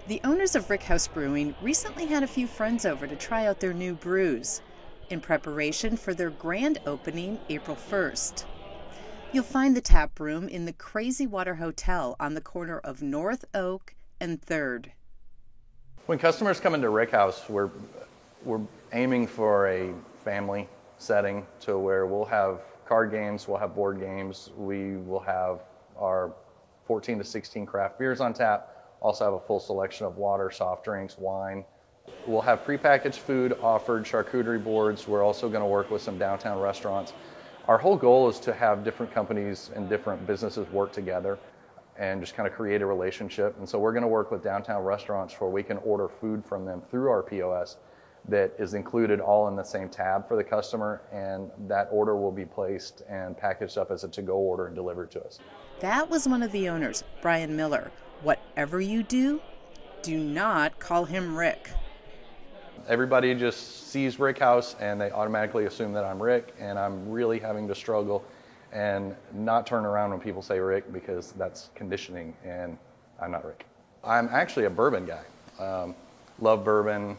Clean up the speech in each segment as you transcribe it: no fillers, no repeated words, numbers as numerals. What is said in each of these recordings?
The owners of Rickhouse Brewing recently had a few friends over to try out their new brews in preparation for their grand opening April 1st. You'll find the tap room in the Crazy Water Hotel on the corner of North Oak and 3rd. When customers come into Rickhouse, we're aiming for a family setting to where we'll have card games, we'll have board games, we will have our 14 to 16 craft beers on tap, also have a full selection of water, soft drinks, wine. We'll have prepackaged food offered, charcuterie boards. We're also going to work with some downtown restaurants. Our whole goal is to have different companies and different businesses work together and just kind of create a relationship. And so we're going to work with downtown restaurants where we can order food from them through our POS that is included all in the same tab for the customer, and that order will be placed and packaged up as a to-go order and delivered to us. That was one of the owners, Brian Miller. Whatever you do not call him Rick. Everybody just sees Rickhouse and they automatically assume that I'm Rick, and I'm really having to struggle and not turn around when people say Rick, because that's conditioning and I'm not Rick. I'm actually a bourbon guy. Love bourbon,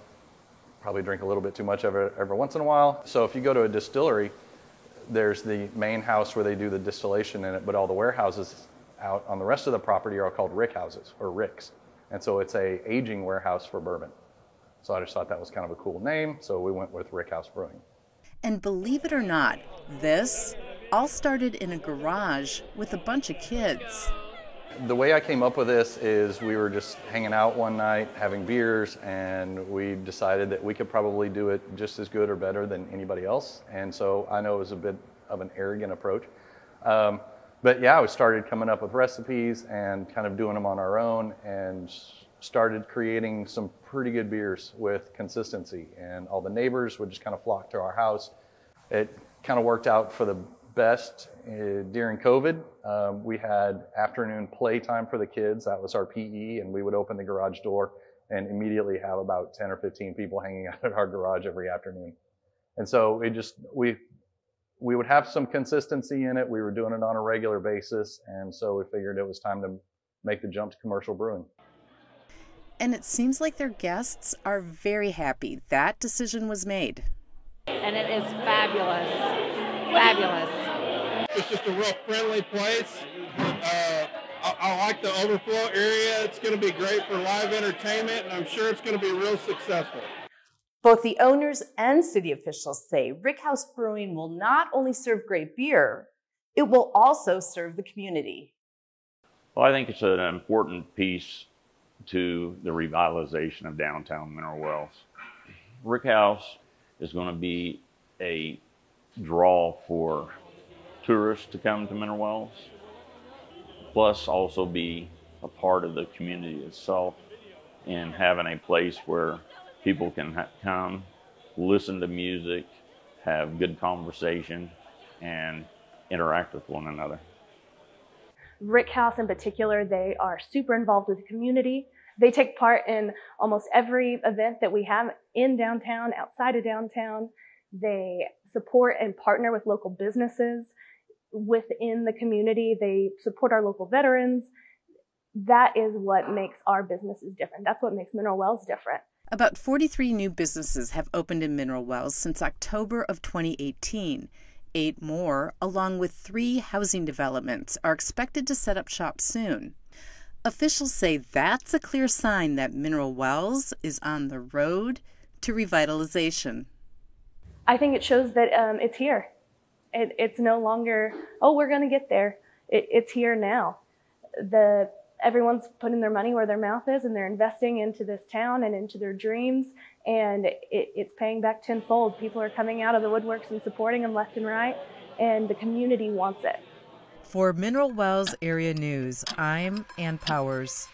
probably drink a little bit too much of it every once in a while. So if you go to a distillery, there's the main house where they do the distillation in it, but all the warehouses out on the rest of the property are called rick houses or ricks. And so it's a aging warehouse for bourbon. So I just thought that was kind of a cool name, so we went with Rickhouse Brewing. And believe it or not, this all started in a garage with a bunch of kids. The way I came up with this is we were just hanging out one night, having beers, and we decided that we could probably do it just as good or better than anybody else. And so I know it was a bit of an arrogant approach. But yeah, we started coming up with recipes and kind of doing them on our own, and started creating some pretty good beers with consistency. And all the neighbors would just kind of flock to our house. It kind of worked out for the best during COVID. We had afternoon playtime for the kids. That was our PE, and we would open the garage door and immediately have about 10 or 15 people hanging out at our garage every afternoon. And so we would have some consistency in it. We were doing it on a regular basis, and so we figured it was time to make the jump to commercial brewing. And it seems like their guests are very happy that decision was made. And it is fabulous. Fabulous. It's just a real friendly place. I like the overflow area. It's going to be great for live entertainment, and I'm sure it's going to be real successful. Both the owners and city officials say Rickhouse Brewing will not only serve great beer, it will also serve the community. Well, I think it's an important piece to the revitalization of downtown Mineral Wells. Rickhouse is going to be a draw for tourists to come to Mineral Wells, plus also be a part of the community itself, and having a place where people can come, listen to music, have good conversation, and interact with one another. Rickhouse in particular, they are super involved with the community. They take part in almost every event that we have in downtown, outside of downtown. They support and partner with local businesses within the community. They support our local veterans. That is what makes our businesses different. That's what makes Mineral Wells different. About 43 new businesses have opened in Mineral Wells since October of 2018. 8 more, along with 3 housing developments, are expected to set up shop soon. Officials say that's a clear sign that Mineral Wells is on the road to revitalization. I think it shows that it's here. It's no longer, oh, we're going to get there. It's here now. Everyone's putting their money where their mouth is, and they're investing into this town and into their dreams, and it's paying back tenfold. People are coming out of the woodworks and supporting them left and right, and the community wants it. For Mineral Wells Area News, I'm Ann Powers.